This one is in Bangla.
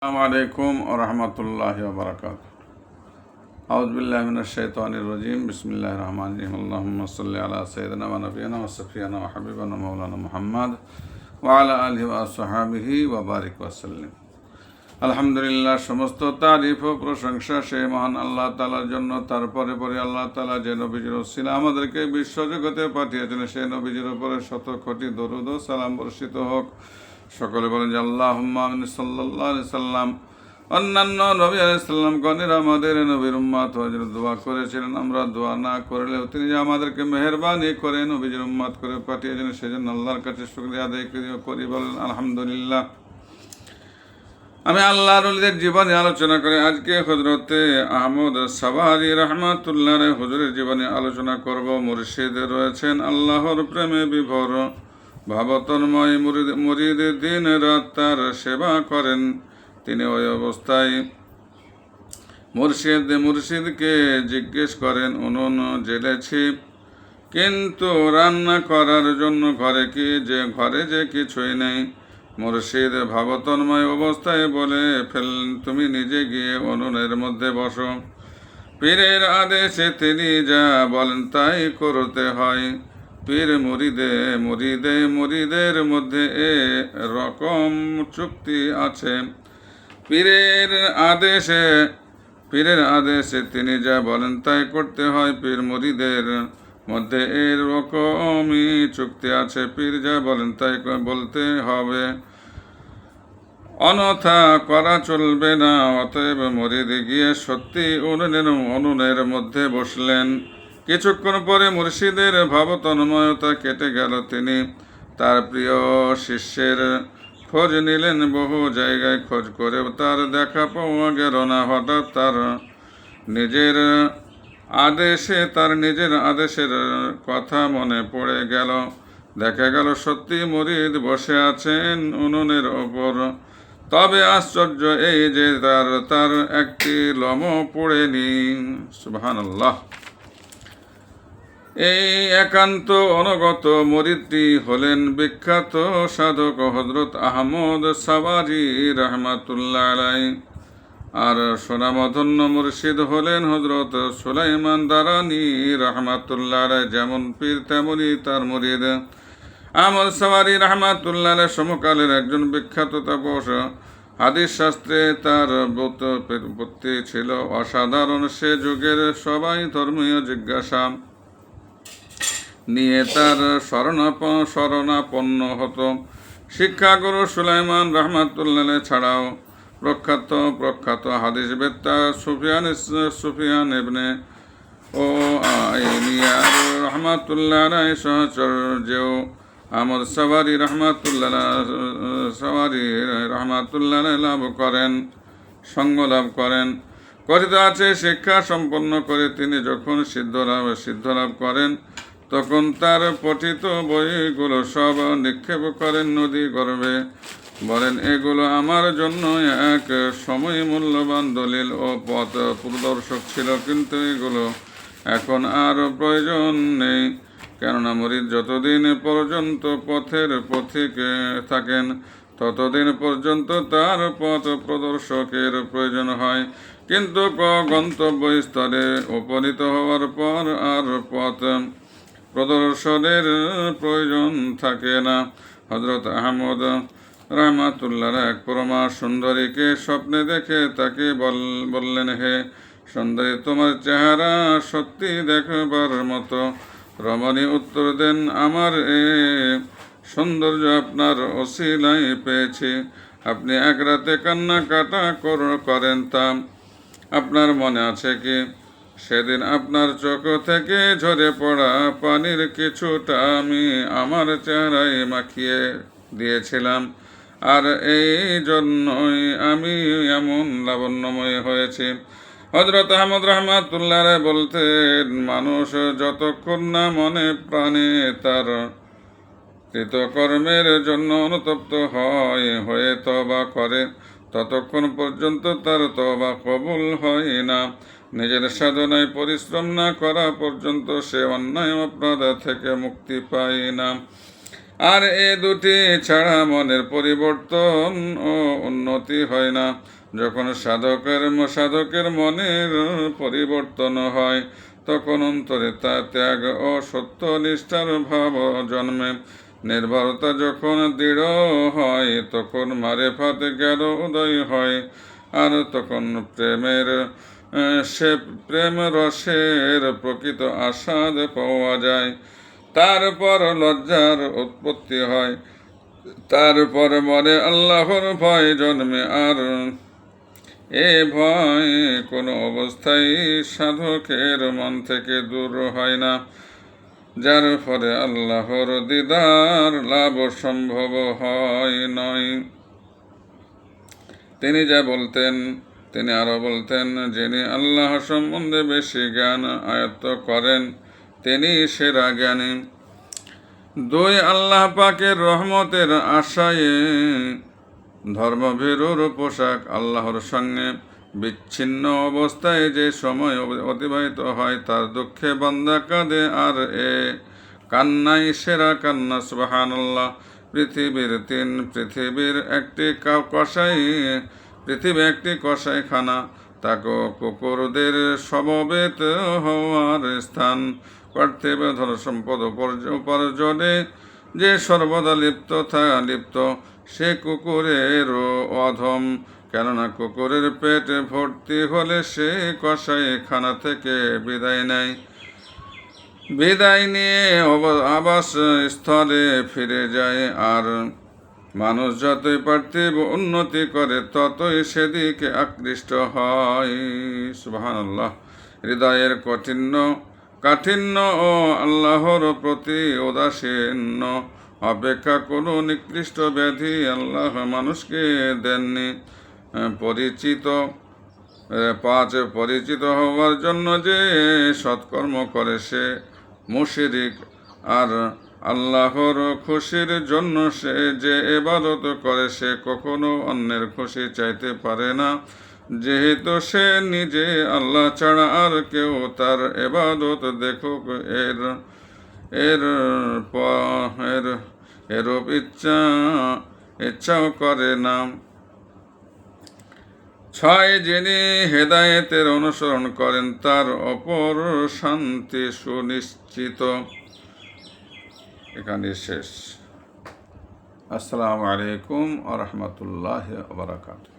আসসালামু আলাইকুম ওয়া রাহমাতুল্লাহি ওয়া বারাকাতুহু। আউযু বিল্লাহি মিনাশ শাইতানির রাজীম। বিসমিল্লাহির রহমানির রহিম। আল্লাহুম্মা সাল্লি আলা সাইয়্যিদিনা ওয়া নাবিয়িনা ওয়া শাফিয়িনা ওয়া হাবিবানা মাওলানা মুহাম্মদ ওয়া আলা আলিহি ওয়া আসহাবিহি ওয়া বারিক ওয়া সাল্লিম। আলহামদুলিল্লাহ, সমস্ত তারিফ ও প্রশংসা সেই মহান আল্লাহ তাআলার জন্য। তারপরে আল্লাহ তাআলা যে নবীজির ওসিলা আমাদেরকে বিশ্বজগতে পাঠিয়েছেন, সেই নবীজির উপরে শত কোটি দরুদ ও সালাম বর্ষিত হোক। সকলে বলেন যে আল্লাহুম্মা আমিন। সাল্লাল্লাহু আলাইহি সাল্লাম অন্যান্য নবী আলাইহিস সালামগণের আমাদের নবীর উম্মত হয়ে দোয়া করেছিলেন। আমরা দোয়া না করলেও তিনি যে আমাদেরকে মেহেরবানি করে নবীজির উম্মত করে পাঠিয়েছেন, সেজন্য আল্লাহর কাছে শুকরিয়া আদায় করি। বলেন আলহামদুলিল্লাহ। আমি আল্লাহর ওলিদের জীবনে আলোচনা করে আজকে হযরতে আহমদ সাবারি রাহমাতুল্লাহ আলাইহি হুজুরের জীবনে আলোচনা করব। মুর্শিদ রয়েছেন আল্লাহর প্রেমে বিভোর, ভাবতন্ময় মুরিদ দিন রাত তার সেবা করেন। তিনি ওই অবস্থায় মুর্শিদকে জিজ্ঞেস করেন, উনুন জ্বেলেছি কিন্তু রান্না করার জন্য ঘরে যে কিছুই নেই। মুর্শিদ ভাবতন্ময় অবস্থায় বলে ফেললেন, তুমি নিজে গিয়ে উনুনের মধ্যে বসো। পীরের আদেশে তিনি যা বলেন তাই করতে হয়। পীর মুরিদের মধ্যে এ রকম চুক্তি আছে। পীরের আদেশে তিনি যা বলেন তাই করতে হয়। পীর মুরিদের মধ্যে এর রকমই চুক্তি আছে। পীর যা বলেন তাই বলতে হবে, অনথা করা চলবে না। অতএব মুরিদ গিয়ে সত্যি উনুনের মধ্যে বসলেন। কিছুক্ষণ পরে মুর্শিদের ভাবতন্ময়তা কেটে গেল। তিনি তার প্রিয় শিষ্যের খোঁজ নিলেন। বহু জায়গায় খোঁজ করেও তার দেখা পাওয়া গেল না। হঠাৎ তার নিজের আদেশের কথা মনে পড়ে গেল। দেখা গেল সত্যি মুরিদ বসে আছেন উনুনের ওপর। তবে আশ্চর্য এই যে তার একটি লোমও পড়েনি। সুবহানাল্লাহ। এই একান্ত অনুগত মুরিদটি হলেন বিখ্যাত সাধক হযরত আহমদ সাবারি রাহমাতুল্লাহ আলাইহি। আর সুনামধন্য মুর্শিদ হলেন হযরত সুলাইমান দারানী রাহমাতুল্লাহ আলাইহি। যেমন পীর তেমনি তার মুরিদ। আহমদ সাবারি রাহমাতুল্লাহ আলাইহি সমকালের একজন বিখ্যাত তাপস। হাদিস শাস্ত্রে তার ব্যুৎপত্তি ছিল অসাধারণ। সে যুগের সবাই ধর্মীয় জিজ্ঞাসা নিয়ে তার শরণাপন্ন হতো। শিক্ষাগুরু সুলাইমান রাহমাতুল্লাহ ছাড়াও প্রখ্যাত হাদিসবেত্তা সুফিয়ান ইবনে ও আইনিয়ার রাহমাতুল্লাহ আলাইহি সহচর্যেও আহমদ সাবারি রাহমাতুল্লাহ সঙ্গ লাভ করেন। কথিত আছে, শিক্ষা সম্পন্ন করে তিনি যখন সিদ্ধ লাভ করেন, তখন তার পঠিত বইগুলো সব নিক্ষেপ করেন নদী গর্ভে। বলেন, এগুলো আমার জন্য এক সময় মূল্যবান দলিল ও পথ প্রদর্শক ছিল, কিন্তু এগুলো এখন আর প্রয়োজন নেই। কেননা মুরিদ যতদিন পর্যন্ত পথের পথিকে থাকেন, ততদিন পর্যন্ত তার পথ প্রদর্শকের প্রয়োজন হয়। কিন্তু গন্তব্যস্থলে উপনীত হওয়ার পর আর পথ প্রদর্শনের প্রয়োজন থাকে না। হযরত আহমদ রাহমাতুল্লাহ এক পরমা সুন্দরীকে স্বপ্নে দেখে তাকে বললেন, হে সুন্দরী, তোমার চেহারা সত্যি দেখবার মতো। রমণী উত্তর দেন, আমার এ সৌন্দর্য আপনার ওসিলায় পেয়েছি। আপনি এক রাতে কান্নাকাটা করেন, তা আপনার মনে আছে কি? সেদিন আপনার চোখ থেকে ঝরে পড়া পানির কিছুটা আমি আমার চেহারায় মাখিয়ে দিয়েছিলাম, আর এই জন্যই আমি এমন লাবণ্যময় হয়েছি। হযরত আহমদ রাহমাতুল্লাহ বলতেন, মানুষ যতক্ষণ না মনে প্রাণে তার কৃতকর্মের জন্য অনুতপ্ত হয়ে তওবা করে, ততক্ষণ পর্যন্ত তার তওবা কবুল হয় না। নিজের সাধনায় পরিশ্রম না করা পর্যন্ত সে অন্যায় অপরাধ থেকে মুক্তি পায় না। আর এ দুটি ছাড়া মনের পরিবর্তন ও উন্নতি হয় না। যখন সাধকের মনের পরিবর্তন হয়, তখন অন্তরে তা ত্যাগ ও সত্যনিষ্ঠার ভাব জন্মে। নির্ভরতা যখন দৃঢ় হয়, তখন মারেফাত জ্ঞান উদয় হয়। আর তখন সে প্রেম রসের প্রকৃত আস্বাদ পাওয়া যায়। তারপর লজ্জার উৎপত্তি হয়, তারপর মনে আল্লাহর ভয় জন্মে। আর এ ভয় কোনো অবস্থায় সাধকের মন থেকে দূর হয় না, যার ফলে আল্লাহর দিদার লাভ সম্ভব হয় নয়। তিনি যা বলতেন, তিনি আরো বলতেন, যিনি আল্লাহ সম্বন্ধে বেশি জ্ঞান আয়ত্ত করেন, তিনি সেরা জ্ঞানী। দুই, আল্লাহ পাকের রহমতের আশায় ধর্মভীরুর পোশাক। আল্লাহর সঙ্গে বিচ্ছিন্ন অবস্থায় যে সময় অতিবাহিত হয়, তার দুঃখে বান্দা কাঁদে, আর এ কান্নাই সেরা কান্না। সুবহানাল্লাহ। পৃথিবীর একটি কসাইখানা, তাকে কুকুরদের সমবেত হওয়ার স্থান। পার্থিব ধন সম্পদ উপার্জনে যে সর্বদা লিপ্ত, সে কুকুরেরও অধম। কেননা কুকুরের পেট ভর্তি হলে সে কসাইখানা থেকে বিদায় নিয়ে আবাস স্থলে ফিরে যায়। আর মানুষ যতই পার্থিব উন্নতি করে, ততই সেদিকে আকৃষ্ট হয়। সুবহানাল্লাহ। হৃদয়ের কাঠিন্য ও আল্লাহর প্রতি উদাসীন্য অপেক্ষা কোনো নিকৃষ্ট ব্যাধি আল্লাহ মানুষকে দেননি। পরিচিত হওয়ার জন্য যে সৎকর্ম করে সে মুশরিক, আর আল্লাহর খুশির জন্য সে যে ইবাদত করে সে কখনো অন্যের খুশি চাইতে পারে না, যেহেতু সে নিজে আল্লাহ ছাড়া আর কেউ তার ইবাদত দেখুক এরূপ ইচ্ছাও করে না। 6, যিনি হেদায়েতের অনুসরণ করেন, তার অপর শান্তি সুনিশ্চিত। এখানে শেষ। আসসালামু আলাইকুম ওয়া রাহমাতুল্লাহি ওয়া বারাকাতুহু।